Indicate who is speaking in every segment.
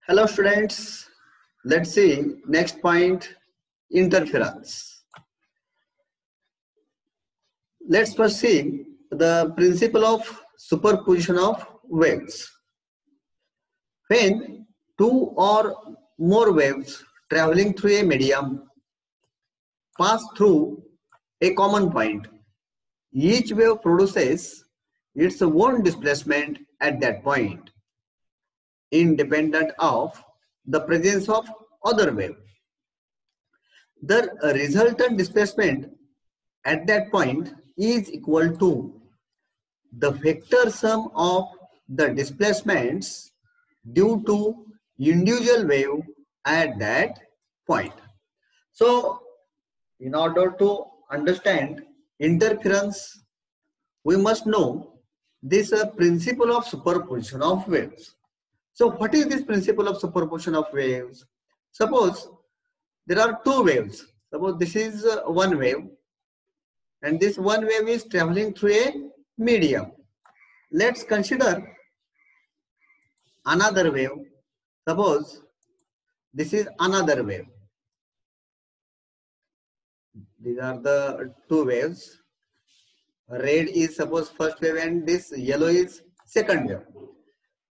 Speaker 1: Hello students, let's see next point, interference. Let's first see the principle of superposition of waves. When two or more waves traveling through a medium pass through a common point, each wave produces its own displacement at that point, independent of the presence of other wave. The resultant displacement at that point is equal to the vector sum of the displacements due to individual wave at that point. So, in order to understand interference, we must know this principle of superposition of waves. So, what is this principle of superposition of waves? Suppose there are two waves. Suppose this is one wave, and this one wave is traveling through a medium. Let's consider another wave. Suppose this is another wave. These are the two waves. Red is suppose first wave and this yellow is second wave.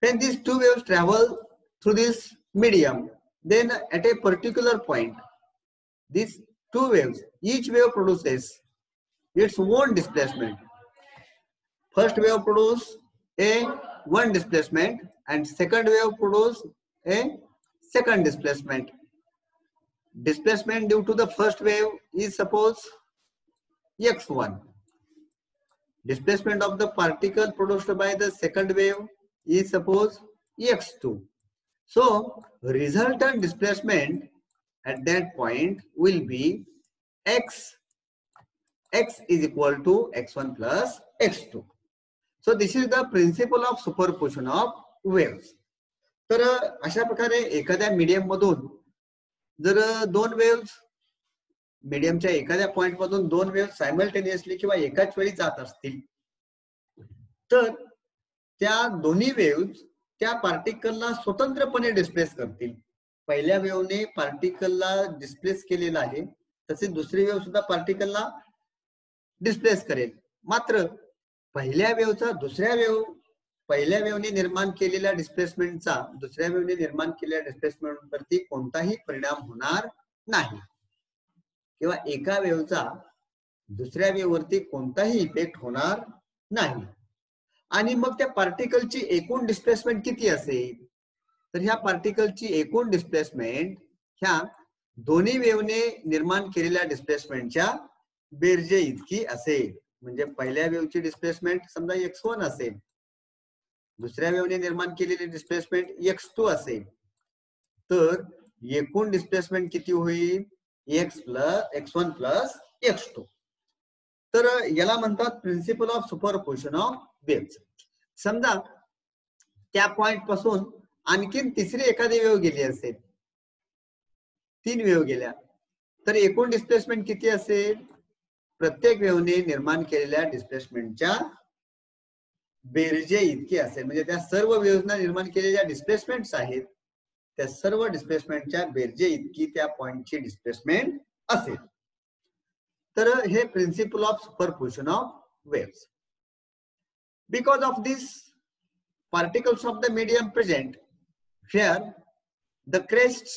Speaker 1: When these two waves travel through this medium, then at a particular point, these two waves, each wave produces its own displacement. First wave produces a one displacement and second wave produces a second displacement. Displacement due to the first wave is suppose x1. Displacement of the particle produced by the second wave is suppose x2. So resultant displacement at that point will be x is equal to x1 plus x2. So this is the principle of superposition of waves. तर अशा प्रकारे एखाद्या medium मधून जर दोन waves मीडियमच्या एखाद्या point मधून दोन वेव्स सायमल्टेनियसली किंवा एकाच वेळी जात असतील तर त्या दोन्ही वेव्स त्या पार्टिकलला स्वतंत्रपणे डिस्प्लेस करतील. पहिल्या वेव्हने पार्टिकलला डिस्प्लेस केलेलं आहे तसेच दुसरी वेव्ह सुद्धा पार्टिकलला डिस्प्लेस करेल. मात्र पहिल्या वेव्हचा दुसऱ्या वेव्ह पहिल्या वेव्हने निर्माण केलेल्या डिस्प्लेसमेंटचा दुसऱ्या वेव्हने निर्माण केलेल्या डिस्प्लेसमेंटवरती कोणताही परिणाम होणार नाही किंवा एका वेव्हचा दुसऱ्या वेव्हवरती कोणताही इफेक्ट होणार नाही. आणि मग त्या पार्टिकलची एकूण डिस्प्लेसमेंट किती असेल तर ह्या पार्टिकलची एकूण डिस्प्लेसमेंट ह्या दोन्ही वेव्हने निर्माण केलेल्या डिस्प्लेसमेंटच्या बेरजे इतकी असेल. म्हणजे पहिल्या वेव्हची डिस्प्लेसमेंट समजा x1 असेल, दुसऱ्या वेव्हने निर्माण केलेली डिस्प्लेसमेंट x2 असेल, तर एकूण डिस्प्लेसमेंट किती होईल x1 प्लस x2. तर याला म्हणतात principle of superposition of waves. समजा त्या पॉइंट पासून आणखीन तिसरी एखादी वेव्ह गेली असेल, तीन वेव्ह गेल्या, तर एकूण डिस्प्लेसमेंट किती असेल प्रत्येक वेव्हने निर्माण केलेल्या डिस्प्लेसमेंटच्या बेरजे इतकी असेल. म्हणजे त्या सर्व वेव्हना निर्माण केलेल्या डिस्प्लेसमेंट्स आहेत त्या सर्व डिस्प्लेसमेंटच्या बेरजे इतकी त्या पॉइंटची डिस्प्लेसमेंट असेल. तर हे principle of superposition of waves. Because of this particles of the medium present here, the crests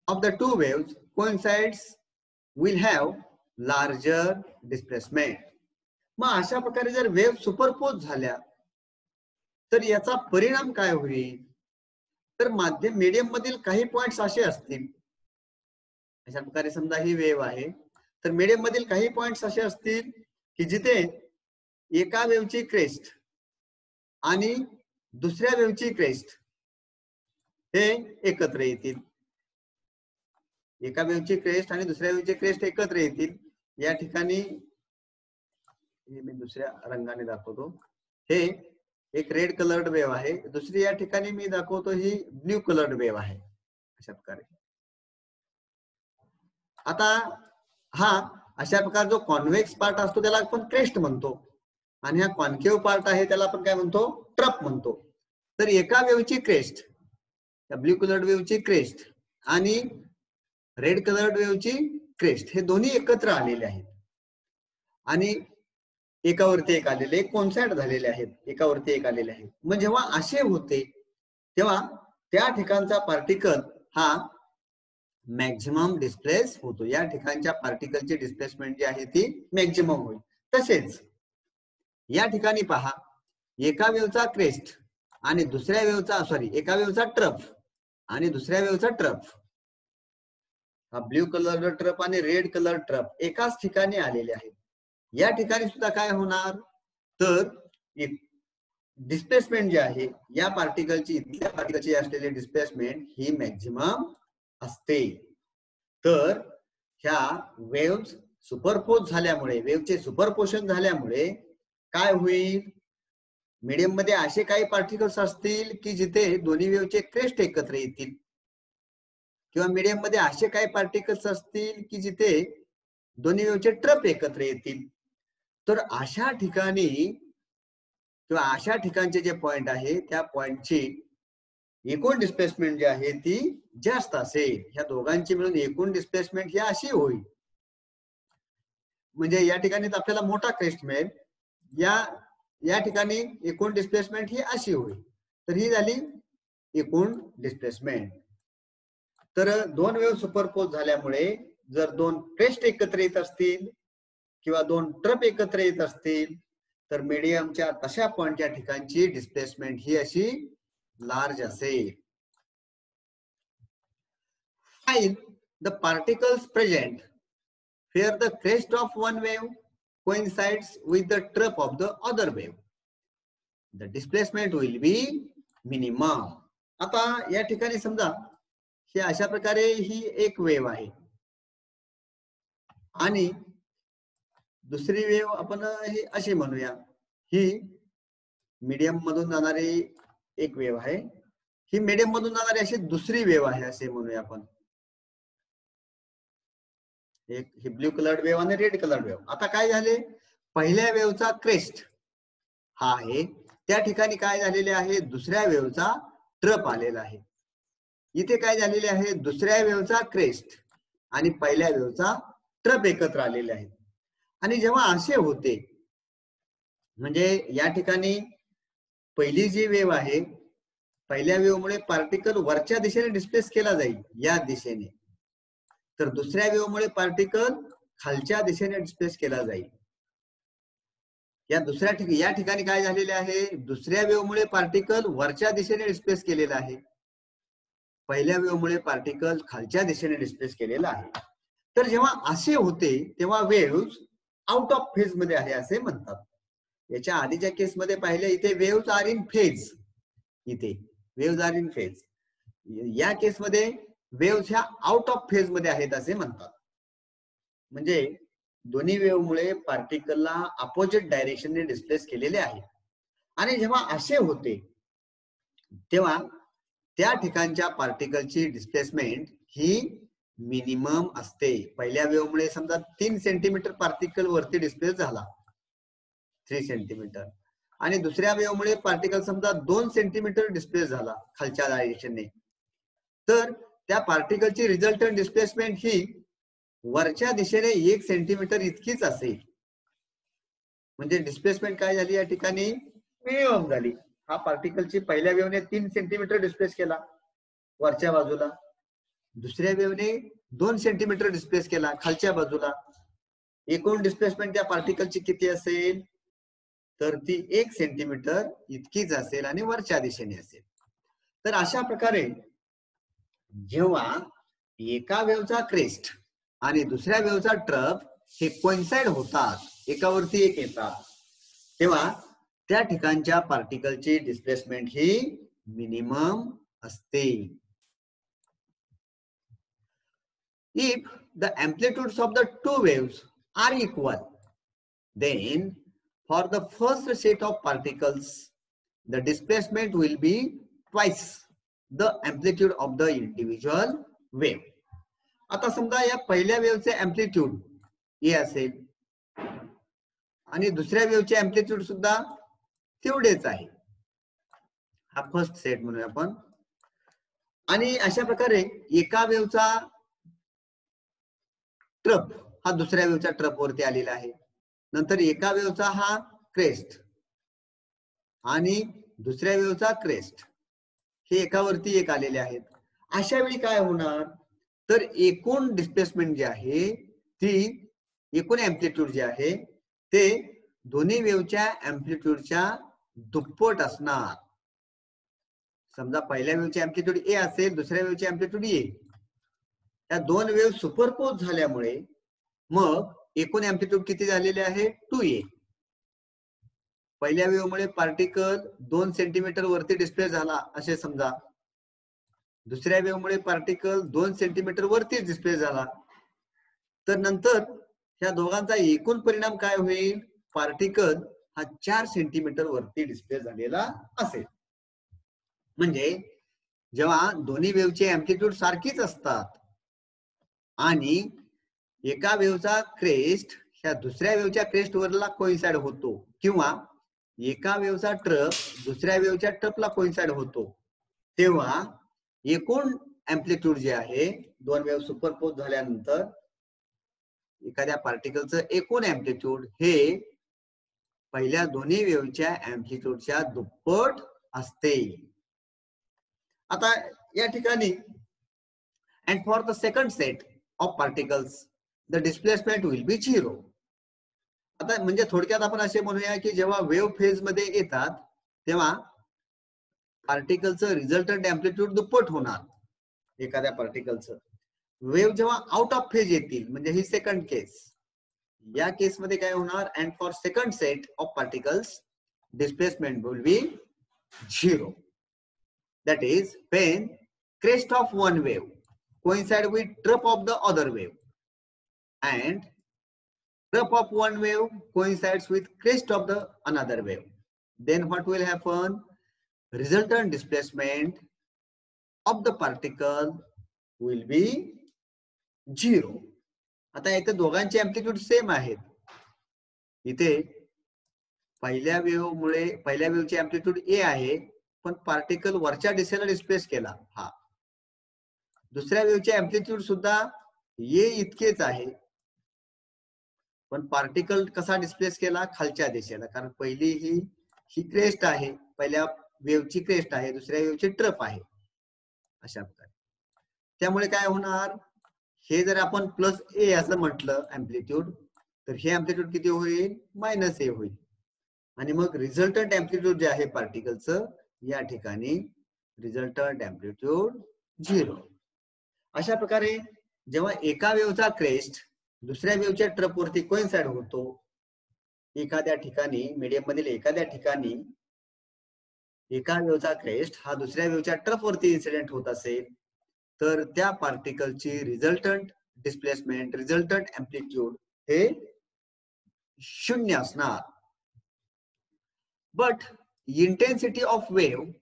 Speaker 1: of the two waves coincides will have larger displacement. मग अशा प्रकारे जर वेव्ह सुपरपोज झाल्या तर याचा परिणाम काय होईल तर माध्यम मीडियम मधील काही पॉइंट्स असे असतील. अशा प्रकारे समजा ही वेव्ह आहे तर मीडियम मधील काही पॉइंट्स असे असतील की जिथे एका वेव्हची क्रेस्ट आणि दुसऱ्या वेव्हची क्रेस्ट हे एकत्र येतील. एका वेव्हची क्रेस्ट आणि दुसऱ्या वेव्हची क्रेस्ट एकत्र येतील. या ठिकाणी मी दुसऱ्या रंगाने दाखवतो. हे एक रेड कलर्ड वेव्ह आहे, दुसरी या ठिकाणी मी दाखवतो ही ब्ल्यू कलर्ड वेव्ह आहे. अशा प्रकारे आता हा अशा प्रकार जो कॉन्व्हेक्स पार्ट असतो त्याला आपण क्रेस्ट म्हणतो आणि हा कॉन्केव्ह पार्ट आहे त्याला आपण काय म्हणतो ट्रप म्हणतो. तर एका वेव्हची क्रेस्ट त्या ब्ल्यू कलर्ड वेव्हची क्रेस्ट आणि रेड कलर्ड वेव्हची क्रेस्ट हे दोन्ही एकत्र आलेले आहेत आणि एकावरती एक आलेले, कोन्साइड झालेले आहेत, एकावरती एक आलेले आहेत. मग जेव्हा असे होते तेव्हा त्या ठिकाणचा पार्टिकल हा मॅक्झिमम डिस्प्लेस होतो. या ठिकाणच्या पार्टिकलची डिस्प्लेसमेंट जी आहे ती मॅक्झिमम होईल. तसेच या ठिकाणी पहा, एका वेव्हचा क्रेस्ट आणि दुसऱ्या वेव्हचा एका वेव्हचा ट्रफ आणि दुसऱ्या वेव्हचा ट्रफ, हा ब्ल्यू कलर ट्रफ आणि रेड कलर ट्रफ एकाच ठिकाणी आलेले आहेत. या ठिकाणी सुद्धा काय होणार, तर डिस्प्लेसमेंट जी आहे या पार्टिकलची, इथल्या पार्टिकलची असलेली डिस्प्लेसमेंट ही मॅक्झिमम असते. तर ह्या वेव्हज सुपरपोज झाल्यामुळे, वेव्हचे सुपरपोशन झाल्यामुळे काय होईल, मीडियम मध्ये असे काही पार्टिकल्स असतील की जिथे दोन्ही वेव्हचे क्रेस्ट एकत्र येतील, किंवा मीडियम मध्ये असे काही पार्टिकल्स असतील की जिथे दोन्ही वेव्हचे ट्रफ एकत्र येतील. तर अशा ठिकाणी किंवा अशा ठिकाणचे जे पॉइंट आहे त्या पॉइंटची एकूण डिस्प्लेसमेंट जी आहे ती जास्त असेल. ह्या दोघांची मिळून एकूण डिस्प्लेसमेंट ही अशी होईल, म्हणजे या ठिकाणी आपल्याला मोठा क्रेस्ट मिळेल, या ठिकाणी एकूण डिस्प्लेसमेंट ही अशी होईल. तर ही झाली एकूण डिस्प्लेसमेंट. तर दोन वेव्ह सुपरपोज झाल्यामुळे जर दोन क्रेस्ट एकत्र येत असतील किंवा दोन ट्रफ एकत्र येत असतील तर मीडियमच्या तशा पॉइंटच्या ठिकाणची डिस्प्लेसमेंट ही अशी लार्ज असेल. Find the particles present where the crest of one wave coincides with the trough of the other wave. The displacement will be minimum. आता या ठिकाणी समजा हे अशा प्रकारे ही एक वेव्ह आहे आणि दुसरी वेव्ह आपण ही अशी म्हणूया, ही मीडियम मधून जाणारी एक वेव्ह आहे, ही मीडियम मधून जाणारी अशी दुसरी वेव्ह आहे असे म्हणूया आपण. एक ही ब्ल्यू कलर्ड वेव्ह आणि रेड कलर्ड वेव्ह. आता काय झाले, पहिल्या वेव्हचा क्रेस्ट हा आहे, त्या ठिकाणी काय झालेले आहे, दुसऱ्या वेव्हचा ट्रफ आलेला आहे. इथे काय झालेले आहे, दुसऱ्या वेव्हचा क्रेस्ट आणि पहिल्या वेव्हचा ट्रफ एकत्र आलेले आहेत. आणि जेव्हा असे होते, म्हणजे या ठिकाणी पहिली जी वेव्ह आहे, पहिल्या वेव्ह मुळे पार्टिकल वरच्या दिशेने डिस्प्लेस केला जाईल या दिशेने, तर दुसऱ्या वेव्ह मुळे पार्टिकल खालच्या दिशेने डिस्प्लेस केला जाईल. या ठिकाणी काय झालेले आहे, दुसऱ्या वेव्ह मुळे पार्टिकल वरच्या दिशेने डिस्प्लेस केलेला आहे, पहिल्या वेव्ह मुळे पार्टिकल खालच्या दिशेने डिस्प्लेस केलेला आहे. तर जेव्हा असे होते तेव्हा वेव्हज आउट ऑफ फेज मध्ये आहे असे म्हणतात. याच्या आधीच्या केसमध्ये पाहिले, इथे वेव्हज आर इन फेज, इथे वेव्हज आर इन फेज. या केसमध्ये वेव्हज ह्या आउट ऑफ फेज मध्ये आहेत असे म्हणतात. म्हणजे दोन्ही वेव्ह मुळे पार्टिकलला अपोजिट डायरेक्शनने डिस्प्लेस केलेले आहे. आणि जेव्हा असे होते तेव्हा त्या ठिकाणच्या पार्टिकलची डिस्प्लेसमेंट ही मिनिमम असते. पहिल्या वेव्ह मुळे समजा 3 सेंटीमीटर पार्टिकल वरती डिस्प्लेस झाला, 3 सेंटीमीटर, आणि दुसऱ्या वेव्ह मुळे पार्टिकल समजा 2 सेंटीमीटर डिस्प्लेस झाला खालच्या डायरेक्शनने, तर त्या पार्टिकलची रिझल्टंट डिस्प्लेसमेंट ही वरच्या दिशेने 1 सेंटीमीटर इतकीच असेल. म्हणजे डिस्प्लेसमेंट काय झाली, या ठिकाणी मिनिमम झाली. हा पार्टिकलची पहिल्या वेव्हने 3 सेंटीमीटर डिस्प्लेस केला वरच्या बाजूला, दुसऱ्या वेव्हने 2 सेंटीमीटर डिस्प्लेस केला खालच्या बाजूला. एकूण डिस्प्लेसमेंट त्या पार्टिकलची किती असेल, तर ती 1 सेंटीमीटर इतकीच असेल आणि वरच्या दिशेने असेल. तर अशा प्रकारे जेव्हा एका वेव्हचा क्रेस्ट आणि दुसऱ्या वेव्हचा ट्रफ हे कोइन्साइड होतात, एकावरती एक येतात, तेव्हा त्या ठिकाणच्या पार्टिकलची डिस्प्लेसमेंट ही मिनिमम असते. If the amplitudes of the two waves are equal, then for the first set of particles, the displacement will be twice the amplitude of the individual wave. आता समजा या पहिल्या वेव्हचे अँप्लिट्यूड ए असेल आणि दुसऱ्या वेव्हचे अँप्लिट्यूड सुद्धा तेवढेच आहे. हा फर्स्ट सेट म्हणूया आपण. आणि अशा प्रकारे एका वेव्हचा ट्रप हा दुसऱ्या वेव्हच्या ट्रप वरती आलेला आहे. नंतर एका वेव्हचा हा क्रेस्ट आणि दुसऱ्या वेव्हचा क्रेस्ट हे एकावरती एक आलेले आहेत. अशा वेळी काय होणार तर एकूण डिस्प्लेसमेंट जे आहे ती एकूण अँप्लिट्यूड जे आहे ते दोन्ही वेव्हच्या अँप्लिट्यूडच्या दुप्पट असणार. समजा पहिल्या वेव्हची अँप्लिट्यूड ए असेल, दुसऱ्या वेव्हची अँप्लिट्यूड ए. त्या दोन वेव्ह सुपरपोज झाल्यामुळे मग एकूण अँप्लिट्यूड किती झालेले आहे 2a. पहिल्या वेव्हमुळे पार्टिकल 2 सेंटीमीटर वरती डिस्प्ले झाला असे समजा. दुसऱ्या वेव्हमुळे पार्टिकल 2 सेंटीमीटर वरती डिस्प्ले झाला. तर नंतर ह्या दोघांचा एकूण परिणाम काय होईल पार्टिकल हा 4 सेंटीमीटर वरती डिस्प्ले झालेला असेल. म्हणजे जेव्हा दोन्ही वेव्हचे अँप्लिट्यूड सारखीच असतात आणि एका वेव्हचा क्रेस्ट ह्या दुसऱ्या वेव्हच्या क्रेस्ट वरला कोइन्साइड होतो किंवा एका वेव्हचा ट्रप दुसऱ्या वेव्हच्या ट्रपला कोइन्साइड होतो तेव्हा एकूण अँप्लिट्यूड जे आहे दोन वेव्ह सुपरपोज झाल्यानंतर एखाद्या पार्टिकलचं एकूण अँप्लिट्यूड हे पहिल्या दोन्ही वेव्हच्या अँप्लिट्यूडच्या दुप्पट असते. आता या ठिकाणी and for the second set of particles the displacement will be 0. आता म्हणजे थोडक्यात आपण असे म्हणूया की जेव्हा वेव्ह फेज मध्ये येतात तेव्हा पार्टिकलचं रिझल्टंट अँप्लिट्यूड दुप्पट होणार एखाद्या पार्टिकलचं. वेव्ह जेव्हा आउट ऑफ फेज येतील म्हणजे ही सेकंड केस. या केस मध्ये काय होणार and for second set of particles displacement will be 0. That is when crest of one wave coincide with trap of the other wave and trap of one wave coincides with crest of the another wave. Then what will happen? Resultant displacement of the particle will be 0. आता इथे दोघांचे amplitude same आहेत. इथे पहिल्या वेव्हचे amplitude ए आहे पण particle वरच्या दिशेला डिस्प्लेस केला. हा दुसऱ्या वेव्हचे अँप्लिट्यूड सुद्धा ए इतकेच आहे पण पार्टिकल कसा डिस्प्लेस केला खालच्या दिशेला कारण पहिली ही क्रेस्ट आहे पहिल्या वेव्हची क्रेस्ट आहे दुसऱ्या वेव्हची ट्रप आहे अशा प्रकारे. त्यामुळे काय होणार हे जर आपण प्लस ए असं म्हटलं अँप्लिट्यूड तर हे अँप्लिट्यूड किती होईल -a होईल आणि मग रिझल्टंट अँप्लिट्यूड जे आहे पार्टिकलचं या ठिकाणी रिझल्टंट अँप्लिट्यूड 0. अशा प्रकारे जेव्हा एका वेव्हचा क्रेस्ट दुसऱ्या वेव्हच्या ट्रप वरती कोइन्साइड होतो एखाद्या ठिकाणी मीडियम मधील एखाद्या ठिकाणी एका वेव्हचा क्रेस्ट हा दुसऱ्या वेव्हच्या ट्रप वरती इन्सिडेंट होत असेल तर त्या पार्टिकलची रिझल्टंट डिस्प्लेसमेंट रिझल्टंट अँप्लिट्यूड हे 0 असणार. But intensity of wave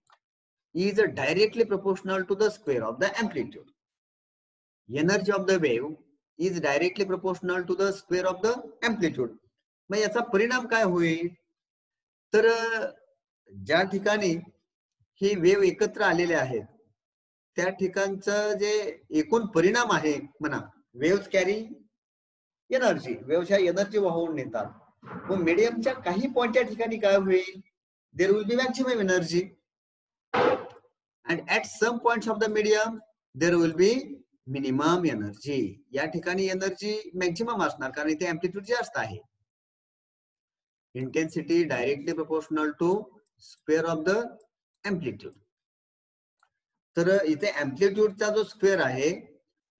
Speaker 1: is directly proportional to the square of the amplitude. Energy of the wave is directly proportional to the square of the amplitude. मग याचा परिणाम काय होईल तर ज्या ठिकाणी ही वेव्ह एकत्र आलेले आहेत त्या ठिकाणचं जे एकूण परिणाम आहे म्हणा वेव्हज कॅरी एनर्जी वेव्हच्या एनर्जी वाहून नेतात. मग मीडियमच्या काही पॉइंटच्या ठिकाणी काय होईल there will be maximum energy and at some points of the medium there will be minimum energy. या ठिकाणी एनर्जी मॅक्सिमम असणार कारण इथे अँप्लिट्यूड जास्त आहे. Intensity directly proportional to square of the amplitude. तर इथे अँप्लिट्यूडचा जो स्क्वेअर आहे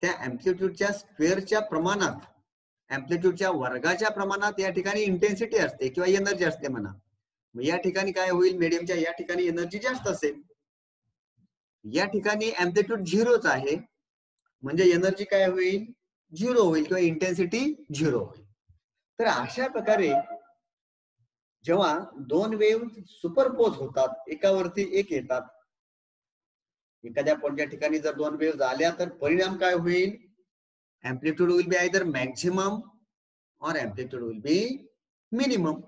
Speaker 1: त्या अँप्लिट्यूडच्या स्क्वेअरच्या प्रमाणात अँप्लिट्यूडच्या वर्गाच्या प्रमाणात या ठिकाणी इंटेन्सिटी असते किंवा एनर्जी असते म्हणा. मग या ठिकाणी काय होईल मीडियमच्या या ठिकाणी एनर्जी जास्त असेल. या ठिकाणी अँप्लिट्यूड 0च आहे म्हणजे एनर्जी काय होईल 0 होईल किंवा इंटेन्सिटी 0 होईल. तर अशा प्रकारे जेव्हा दोन वेव्ह सुपरपोज होतात एकावरती एक येतात एखाद्या पॉइंटच्या ठिकाणी जर दोन वेव्ह आल्या तर परिणाम काय होईल amplitude will be either maximum or amplitude will be minimum.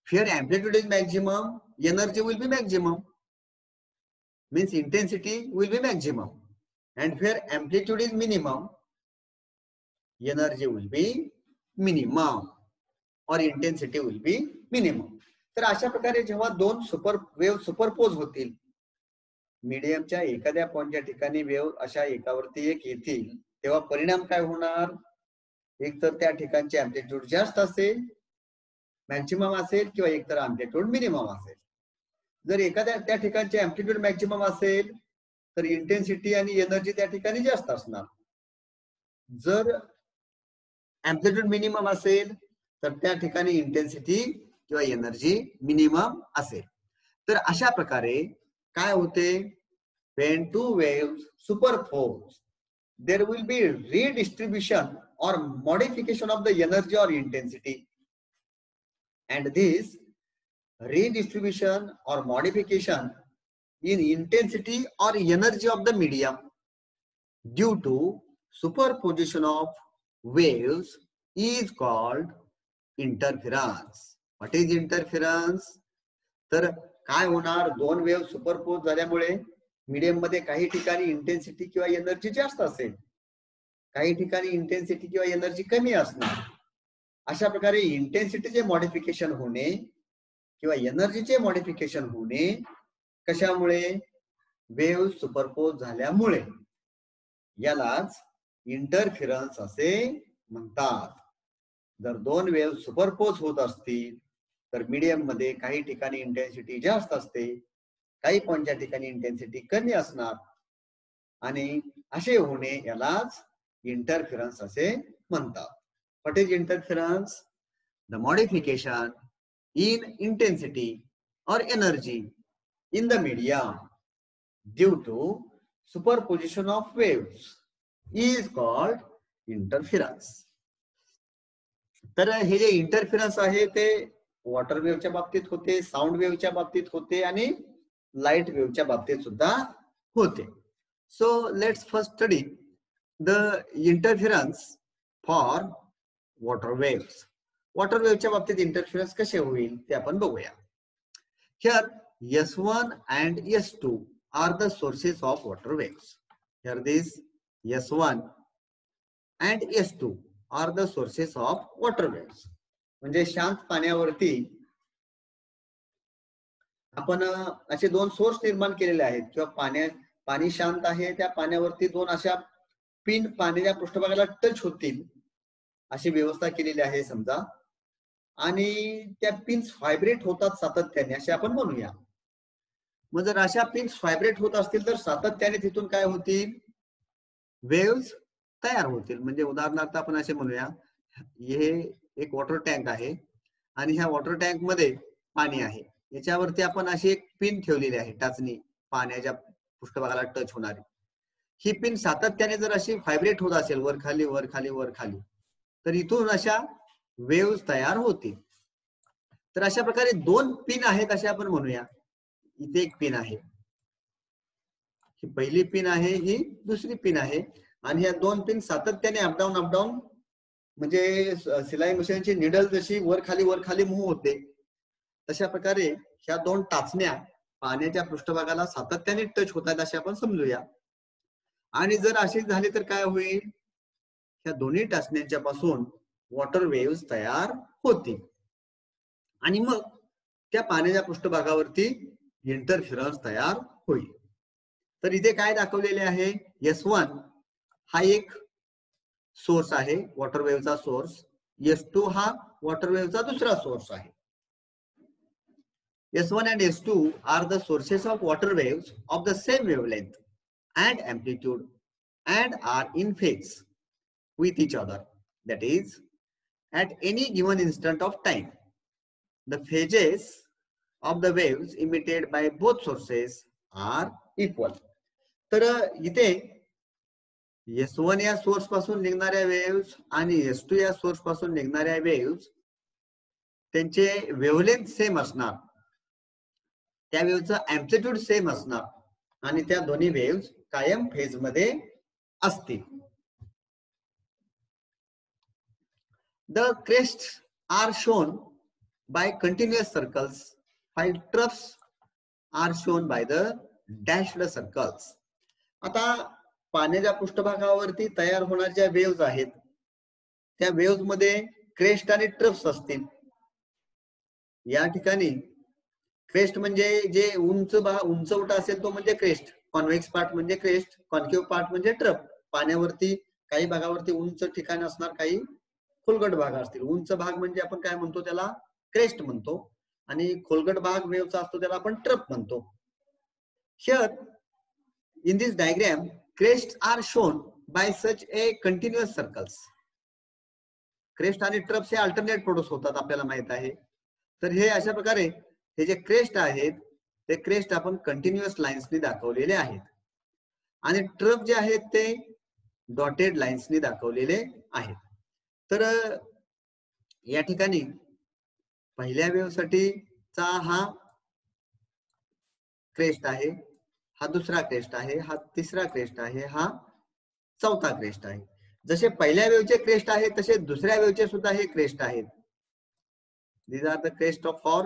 Speaker 1: Here amplitude is maximum energy will be maximum. means intensity will be maximum, and where amplitude is minimum, energy will be minimum or intensity will be minimum. तर अशा प्रकारे जेव्हा दोन wave superpose होतील, मीडियमच्या एखाद्या पॉइंटच्या ठिकाणी wave अशा एकावरती एक येतील, तेव्हा परिणाम काय होणार? एक तर त्या ठिकाणचे अँप्लिट्यूड जास्त असेल, मॅक्झिमम असेल, किंवा एक तर अँप्लिट्यूड मिनिमम असेल. जर एखाद्या त्या ठिकाणचे अँप्लिट्यूड मॅक्झिमम असेल तर इंटेन्सिटी आणि एनर्जी त्या ठिकाणी जास्त असणार. जर अँप्लिट्यूड मिनिमम असेल तर त्या ठिकाणी इंटेन्सिटी किंवा एनर्जी मिनिमम असेल. तर अशा प्रकारे काय होते? when two waves superpose, there will be redistribution or modification of the energy or intensity, and this redistribution or modification in intensity or energy of the medium due to superposition of waves is called interference. What is interference? तर काय होणार? दोन wave superpose झाल्यामुळे medium मध्ये काही ठिकाणी intensity किंवा energy जास्त असेल, काही ठिकाणी इंटेन्सिटी किंवा एनर्जी कमी असणार. अशा प्रकारे इंटेन्सिटीचे मॉडिफिकेशन होणे किंवा एनर्जीचे मॉडिफिकेशन होणे कशामुळे? वेव्ह सुपरपोज झाल्यामुळे. यालाच इंटरफिरन्स असे म्हणतात. जर दोन वेव्ह सुपरपोज होत असतील तर मीडियम मध्ये काही ठिकाणी इंटेन्सिटी जास्त असते, काही पॉइंटच्या ठिकाणी इंटेन्सिटी कमी असणार, आणि असे होणे यालाच इंटरफिरन्स असे म्हणतात. What is interference? The modification in intensity or energy in the medium due to superposition of waves is called interference. तर हे जे इंटरफिरन्स आहे ते वॉटर वेव्हच्या बाबतीत होते, साऊंड वेव्हच्या बाबतीत होते आणि लाईट वेव्हच्या बाबतीत सुद्धा होते. So let's first study the interference for water waves. Water वेव्हच्या बाबतीत इंटरफिरन्स कसे होईल ते आपण बघूया. Here S1 and S2 are the sources of water waves. Here this S1 and S2 are the sources of water waves. म्हणजे शांत पाण्यावरती आपण असे दोन सोर्स निर्माण केलेले आहेत, किंवा पाणी शांत आहे, त्या पाण्यावरती दोन अशा पिन पाण्याच्या पृष्ठभागाला टच होतील अशी व्यवस्था केलेली आहे समजा, आणि त्या पिन्स व्हायब्रेट होतात सातत्याने असे आपण म्हणूया. मग जर अशा पिन्स व्हायब्रेट होत असतील तर सातत्याने तिथून काय होतील? वेव्स तयार होतील. म्हणजे उदाहरणार्थ आपण असे म्हणूया, हे एक वॉटर टँक आहे आणि ह्या वॉटर टँक मध्ये पाणी आहे, याच्यावरती आपण अशी एक पिन ठेवलेली आहे, टाचणी पाण्याच्या पृष्ठभागाला टच होणारी. ही पिन सातत्याने जर अशी व्हायब्रेट होत असेल वर खाली वर खाली वर खाली, तर इथून अशा वेव्स तयार होतील. तर अशा प्रकारे दोन पिन आहेत असे आपण म्हणूया. इथे एक पिन आहे, ही पहिली पिन आहे, ही दुसरी पिन आहे, आणि ह्या दोन पिन सातत्याने अपडाऊन अपडाऊन, म्हणजे सिलाई मशीनची निडल जशी वर खाली मूव्ह होते तशा प्रकारे ह्या दोन टाचण्या पाण्याच्या पृष्ठभागाला सातत्याने टच होतात असे आपण समजूया. आणि जर असे झाले तर काय होईल? ह्या दोन्ही टाचण्यांच्या पासून वॉटर वेव्स तयार होतील आणि मग त्या पाण्याच्या पृष्ठभागावरती इंटरफिरन्स तयार होईल. तर इथे काय दाखवलेले आहे? S1 हा एक सोर्स आहे, वॉटर वेव्हचा सोर्स. S2 हा वॉटर वेव्हचा दुसरा सोर्स आहे. S1 and S2 are the sources of water waves of the same wavelength and amplitude and are in phase with each other. That is, at any given instant of time, the phases of the waves emitted by both sources are equal. तर इथे S1 या source पासून निघणाऱ्या waves आणि S2 या source पासून निघणाऱ्या waves त्यांचे वेव्हलेंथ सेम असणार, त्या वेव्हचा अँप्लिट्यूड सेम असणार आणि त्या दोन्ही वेव्स कायम फेज मध्ये असतील. The crests are shown by continuous circles, while troughs are shown by the dashed circles. आता पाण्याच्या पृष्ठभागावरती तयार होणाऱ्या वेव्ज आहेत, त्या वेव्ज मध्ये क्रेस्ट आणि ट्रफ्स असतील. या ठिकाणी क्रेस्ट म्हणजे जे उंचवटा असेल तो म्हणजे क्रेस्ट, कॉन्व्हेक्स पार्ट म्हणजे क्रेस्ट, कॉन्केव्ह पार्ट म्हणजे ट्रफ. पाण्यावरती काही भागावरती उंच ठिकाण असणार, काही खोलगट भाग असतील. उंच भाग म्हणजे आपण काय म्हणतो, त्याला क्रेस्ट म्हणतो, आणि खोलगट भाग वेव्हचा असतो त्याला आपण ट्रफ म्हणतो. Here in this diagram crests are shown by such a continuous circles. Crest आणि ट्रफ्स हे अल्टरनेट प्रोड्यूस होतात, आपल्याला माहित आहे. तर हे अशा प्रकारे हे जे क्रेस्ट आहेत ते क्रेस्ट आपण कंटिन्युअस लाईन्सनी दाखवलेले आहेत, आणि ट्रफ जे आहेत ते डॉटेड लाईन्सनी दाखवलेले आहेत. तर या ठिकाणी पहिल्या वेव्ह साठीचा हा क्रेस्ट आहे, हा दुसरा क्रेस्ट आहे, हा तिसरा क्रेस्ट आहे, हा चौथा क्रेस्ट आहे. जसे पहिल्या वेव्हचे क्रेस्ट आहेत तसे दुसऱ्या वेव्हचे सुद्धा हे क्रेस्ट आहेत. These are the crest of for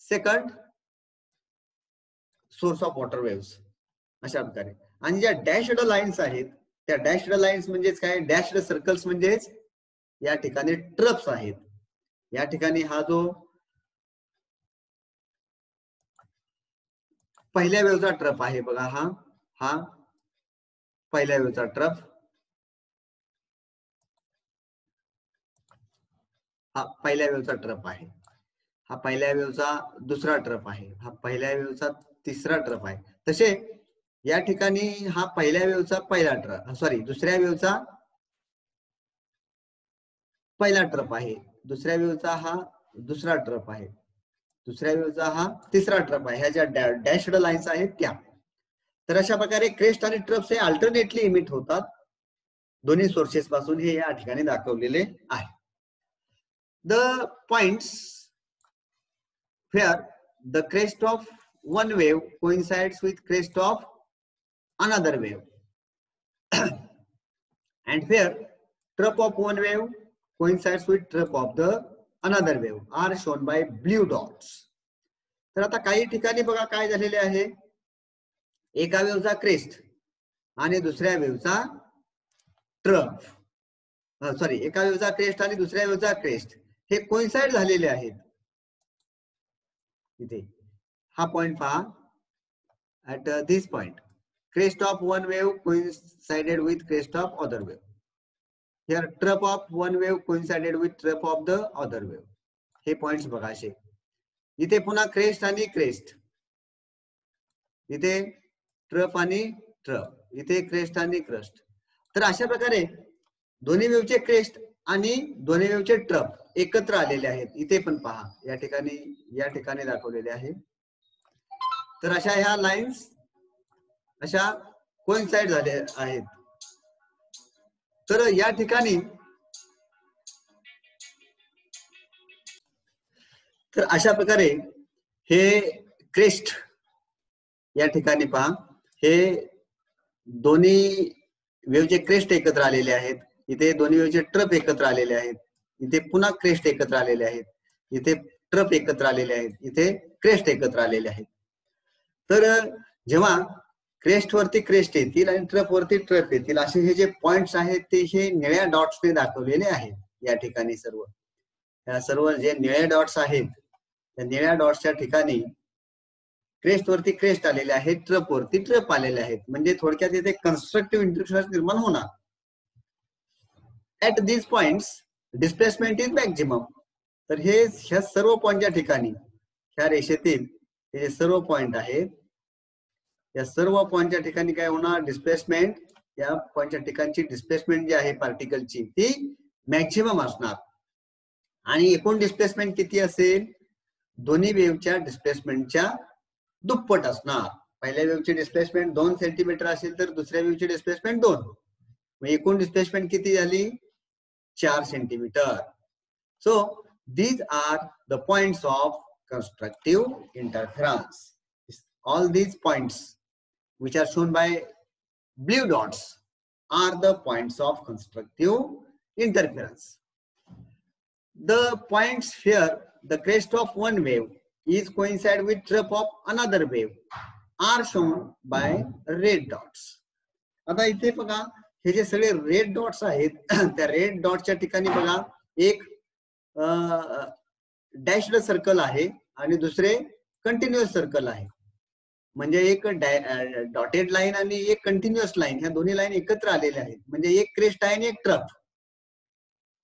Speaker 1: second source of water waves अशा प्रकारे. आणि ज्या डॅशड लाईन्स आहेत त्या डॅशड लाईन्स म्हणजेच काय, डॅशड सर्कल्स म्हणजेच या ठिकाणी ट्रफ्स आहेत. या ठिकाणी हा जो पहिल्या वेव्हचा ट्रफ आहे बघा, हा पहिल्या वेव्हचा ट्रफ, हा पहिल्या वेव्हचा ट्रफ आहे, हा पहिल्या वेव्हचा दुसरा ट्रफ आहे, हा पहिल्या वेव्हचा तिसरा ट्रफ आहे. तसे या ठिकाणी हा पहिल्या वेव्हचा पहिला ट्रफ, सॉरी दुसऱ्या वेव्हचा पहिला ट्रफ आहे, दुसऱ्या वेव्हचा हा दुसरा ट्रफ आहे, दुसऱ्या वेव्हचा हा तिसरा ट्रफ आहे. ह्या ज्या डॅशड लाईन्स आहेत त्या. तर अशा प्रकारे क्रेस्ट आणि ट्रफ्स हे अल्टरनेटली इमिट होतात दोन्ही सोर्सेस पासून, हे या ठिकाणी दाखवलेले आहे. The points where the crest of one wave coincides with crest of another wave and where trough of one wave coincides with trough of the another wave are shown by blue dots. तर आता काही ठिकाणी बघा काय झालेले आहे, एका वेव्हचा crest आणि दुसऱ्या वेव्हचा ट्रफ, सॉरी एका वेव्हचा क्रेस्ट आणि दुसऱ्या वेव्हचा क्रेस्ट हे कोइन्साइड झालेले आहेत. इथे हा पॉइंट पहा, at this point crest of one wave coincided with crest of other wave. Here trough of one wave coincided with trough of the other wave. हे पॉइंट्स बघा असे. इथे पुन्हा क्रेस्ट आणि क्रेस्ट, इथे ट्रफ आणि ट्रफ, इथे क्रेस्ट आणि क्रेस्ट. तर अशा प्रकारे दोन्ही वेव्हचे क्रेस्ट आणि दोन्ही वेव्हचे ट्रफ एकत्र आलेले आहेत. इथे पण पहा, या ठिकाणी दाखवलेले आहे. तर अशा ह्या लाईन्स अशा कोइन्साइड झाले आहेत. तर या ठिकाणी तर अशा प्रकारे हे क्रेस्ट या ठिकाणी पहा, हे दोन्ही वेव्हचे क्रेस्ट एकत्र आलेले आहेत, इथे दोन्ही वेव्हचे ट्रफ एकत्र आलेले आहेत, इथे पुन्हा क्रेस्ट एकत्र आलेले आहेत, इथे ट्रफ एकत्र आलेले आहेत, इथे क्रेस्ट एकत्र आलेले आहेत. तर जेव्हा क्रेस्ट वरती क्रेस्ट येतील आणि ट्रफ वरती ट्रफ येतील असे हे जे पॉइंट्स आहेत ते हे निळ्या डॉट्सने दाखवलेले आहेत. या ठिकाणी सर्व जे निळे डॉट्स आहेत त्या निळ्या डॉट्सच्या ठिकाणी क्रेस्ट वरती क्रेस्ट आलेले आहेत, ट्रफ वरती ट्रफ आलेले आहेत. म्हणजे थोडक्यात इथे कन्स्ट्रक्टिव्ह इंटरफेरन्स निर्माण होणार. At these points displacement is maximum. तर हे ह्या सर्व पॉइंटच्या ठिकाणी ह्या रेषेतील हे जे सर्व पॉइंट आहेत या सर्व पॉइंटच्या ठिकाणी काय होणार, डिस्प्लेसमेंट, या पॉइंटच्या ठिकाणची डिस्प्लेसमेंट जी आहे पार्टिकलची ती मॅक्झिमम असणार. आणि एकूण डिस्प्लेसमेंट किती असेल, दोन्ही वेव्हच्या डिस्प्लेसमेंटच्या दुप्पट असणार. पहिल्या वेव्हची डिस्प्लेसमेंट 2 सेंटीमीटर असेल तर दुसऱ्या वेव्हची डिस्प्लेसमेंट 2. मग एकूण डिस्प्लेसमेंट किती झाली, 4 centimetre. So these are the points of constructive interference. All these points which are shown by blue dots are the points of constructive interference. The points here, the crest of one wave is coincide with trough of another wave are shown by red dots. आता इथे बघा हे जे सगळे red dots आहेत त्या red डॉटच्या ठिकाणी बघा एक डॅशड सर्कल आहे आणि दुसरे कंटिन्युअस सर्कल आहे. म्हणजे एक डॉटेड लाईन आणि एक कंटिन्युअस लाईन, ह्या दोन्ही लाईन एकत्र आलेल्या आहेत. म्हणजे एक क्रेस्ट आहे आणि एक ट्रफ.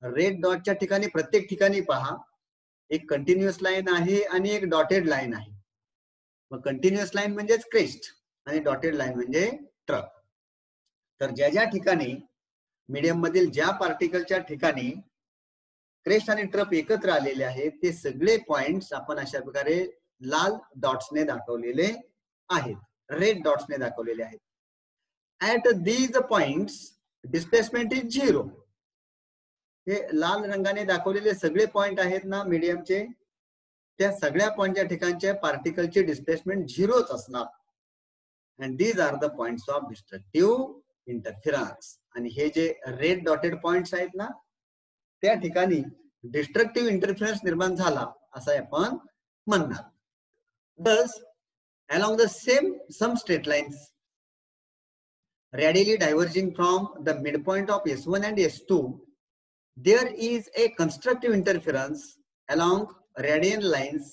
Speaker 1: रेड डॉटच्या ठिकाणी प्रत्येक ठिकाणी पहा एक कंटिन्युअस लाईन आहे आणि एक डॉटेड लाईन आहे. मग कंटिन्युअस लाईन म्हणजेच क्रेस्ट आणि डॉटेड लाईन म्हणजे ट्रफ. तर ज्या ज्या ठिकाणी मीडियम मधील ज्या पार्टिकलच्या ठिकाणी क्रेस्ट आणि ट्रफ एकत्र आलेले आहेत ते सगळे पॉइंट्स आपण अशा प्रकारे लाल डॉट्सने दाखवलेले आहेत, रेड डॉट्सने दाखवलेले आहेत. At these points displacement is 0. हे लाल रंगाने दाखवलेले सगळे पॉइंट आहेत ना मीडियमचे, त्या सगळ्या पॉइंटच्या ठिकाणच्या पार्टिकलची डिस्प्लेसमेंट 0च असणार. And these are the points of destructive interference. आणि हे जे रेड डॉटेड पॉइंट्स आहेत ना त्या ठिकाणी डिस्ट्रक्टिव्ह इंटरफिरन्स निर्माण झाला असं आपण म्हणणार. Thus, along the some straight lines radially diverging from the midpoint of S1 and S2, there is a constructive interference along radial lines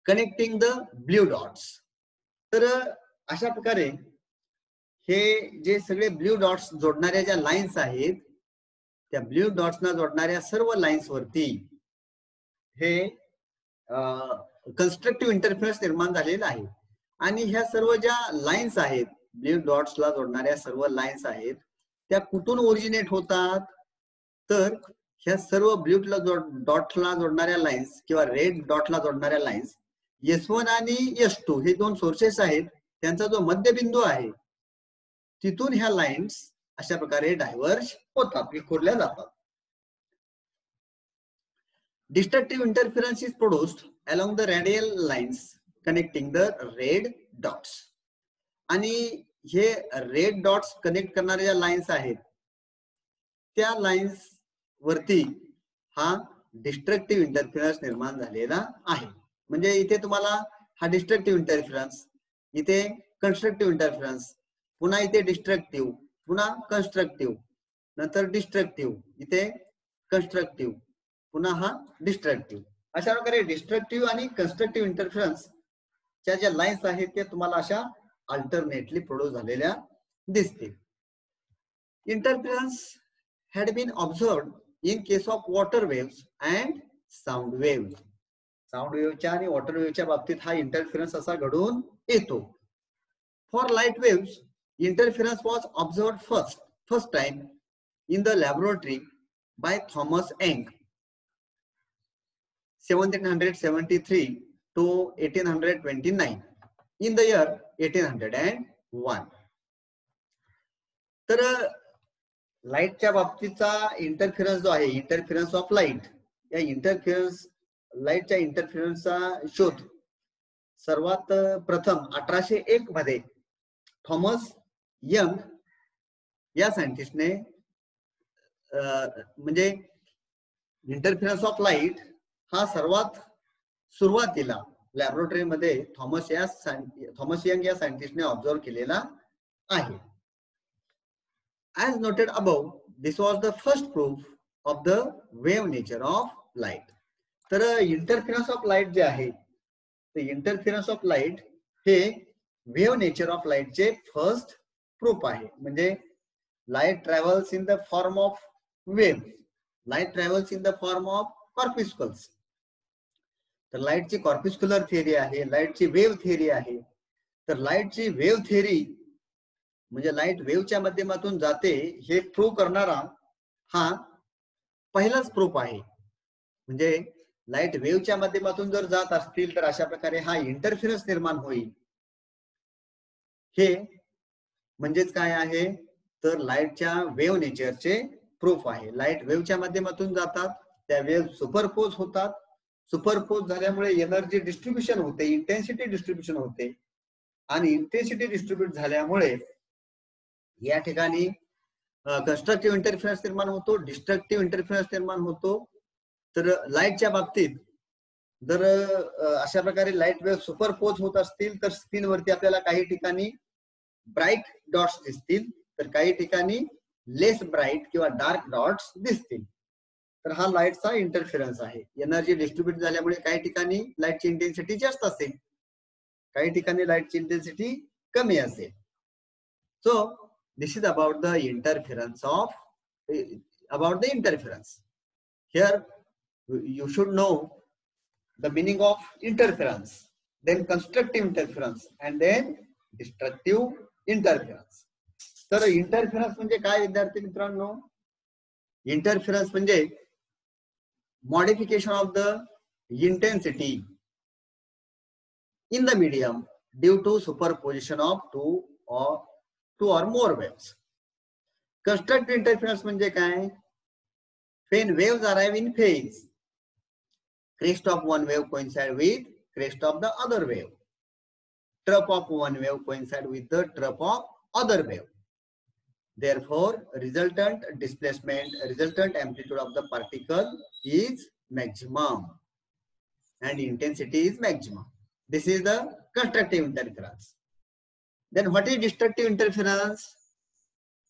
Speaker 1: connecting the blue dots. तर अशा प्रकारे हे जे सगळे ब्ल्यू डॉट्स जोडणाऱ्या ज्या लाईन्स आहेत त्या ब्ल्यू डॉट्सना जोडणाऱ्या सर्व लाईन्स वरती हे कन्स्ट्रक्टिव्ह इंटरफेरन्स निर्माण झालेला आहे. आणि ह्या सर्व ज्या लाईन्स आहेत ब्ल्यू डॉट्सला जोडणाऱ्या सर्व लाईन्स आहेत त्या कुठून ओरिजिनेट होतात तर ह्या सर्व ब्ल्यू डॉटला जोडणाऱ्या लाईन्स किंवा रेड डॉटला जोडणाऱ्या लाईन्स S1 आणि S2 हे दोन सोर्सेस आहेत, त्यांचा जो मध्यबिंदू आहे तिथून ह्या लाईन्स अशा प्रकारे डायव्हर्ज होतात, विखुरल्या जातात. Destructive interference is produced along the radial lines connecting the red dots. आणि हे रेड डॉट्स कनेक्ट करणाऱ्या ज्या लाईन्स आहेत त्या लाईन्स वरती हा डिस्ट्रक्टिव्ह इंटरफिरन्स निर्माण झालेला आहे. म्हणजे इथे तुम्हाला हा डिस्ट्रक्टिव्ह इंटरफिरन्स, इथे कन्स्ट्रक्टिव्ह इंटरफिरन्स, पुन्हा इथे डिस्ट्रक्टिव्ह, पुन्हा कन्स्ट्रक्टिव्ह, नंतर डिस्ट्रक्टिव्ह, इथे कन्स्ट्रक्टिव्ह, पुन्हा हा डिस्ट्रक्टिव्ह. अशा प्रकारे डिस्ट्रक्टिव्ह आणि कन्स्ट्रक्टिव्ह इंटरफिरन्स च्या ज्या लाईन्स आहेत त्या तुम्हाला अशा अल्टरनेटली प्रोड्यूस झालेल्या दिसतील. Interference had been observed in case of water waves and sound waves. Sound वेव्हच्या आणि वॉटर वेव्हच्या बाबतीत हा इंटरफिरन्स असा घडून येतो. For light waves interference was observed first time in the laboratory by Thomas Young 1773 to 1829 in the year 1801. तर लाईटच्या बाबतीचा इंटरफिरन्स जो आहे इंटरफिरन्स ऑफ लाईट, या इंटरफिरन्स लाईटच्या इंटरफिरन्सचा शोध सर्वात प्रथम 1801 मध्ये थॉमस यंग या सायंटिस्टने म्हणजे इंटरफिरन्स ऑफ लाईट हा सर्वात सुरुवातीला लॅबोरेटरी मध्ये थॉमस यंग या सायंटिस्टने ऑब्झर्व केलेला आहे. As noted above, this was the first proof of the wave nature of light. तर इंटरफिरन्स ऑफ लाईट जे आहे ते इंटरफिरन्स ऑफ लाईट हे वेव्ह नेचर ऑफ लाईटचे फर्स्ट प्रूफ आहे. म्हणजे light travels in the form of wave, light travels in the form of corpuscles. तर लाईटची कॉर्पिस्क्युलर थिअरी आहे, लाईटची वेव्ह थिअरी आहे. तर लाईटची वेव्ह थिअरी म्हणजे लाईट वेव्हच्या माध्यमातून जाते हे प्रूव्ह करणारा हा पहिलाच प्रूफ आहे. म्हणजे लाईट वेव्हच्या माध्यमातून जर जात असतील तर अशा प्रकारे हा इंटरफिरन्स निर्माण होईल. हे म्हणजेच काय आहे तर लाईटच्या वेव्ह नेचरचे प्रूफ आहे. लाईट वेव्हच्या माध्यमातून जातात, त्या वेव्ह सुपरपोज होतात, सुपरपोज झाल्यामुळे एनर्जी डिस्ट्रीब्युशन होते, इंटेन्सिटी डिस्ट्रीब्युशन होते आणि इंटेन्सिटी डिस्ट्रीब्युट झाल्यामुळे या ठिकाणी कन्स्ट्रक्टिव्ह इंटरफिरन्स निर्माण होतो, डिस्ट्रक्टिव्ह इंटरफिरन्स निर्माण होतो. तर लाईटच्या बाबतीत जर अशा प्रकारे लाईट वेव्ह सुपरपोज होत असतील तर स्क्रीनवरती आपल्याला काही ठिकाणी ब्राईट डॉट्स दिसतील, तर काही ठिकाणी लेस ब्राईट किंवा डार्क डॉट्स दिसतील. तर हा लाईटचा इंटरफिरन्स आहे. एनर्जी डिस्ट्रीब्यूट झाल्यामुळे काही ठिकाणी लाईटची इंटेन्सिटी जास्त असेल, काही ठिकाणी लाईटची इंटेन्सिटी कमी असेल. So this is about the interference of Here you should know the meaning of interference, then constructive interference, and then destructive interference. तर इंटरफिरन्स म्हणजे काय विद्यार्थी मित्रांनो? इंटरफिरन्स म्हणजे modification of the intensity in the medium due to superposition of two or more waves. Constructive interference म्हणजे काय? When waves arrive in phase, crest of one wave coincide with crest of the other wave. Trough of one wave coincide with the trough of other wave. Therefore, resultant displacement, resultant amplitude of the particle is maximum and intensity is maximum. This is the constructive interference. Then what is destructive interference?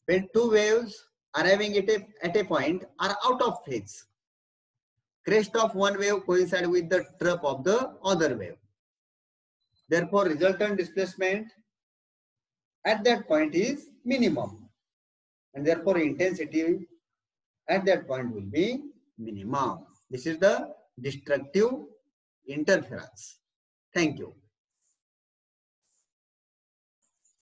Speaker 1: When two waves arriving at a point are out of phase. Crest of one wave coincide with the trough of the other wave. Therefore, resultant displacement at that point is minimum. And therefore, intensity at that point will be minimum. This is the destructive interference. Thank you.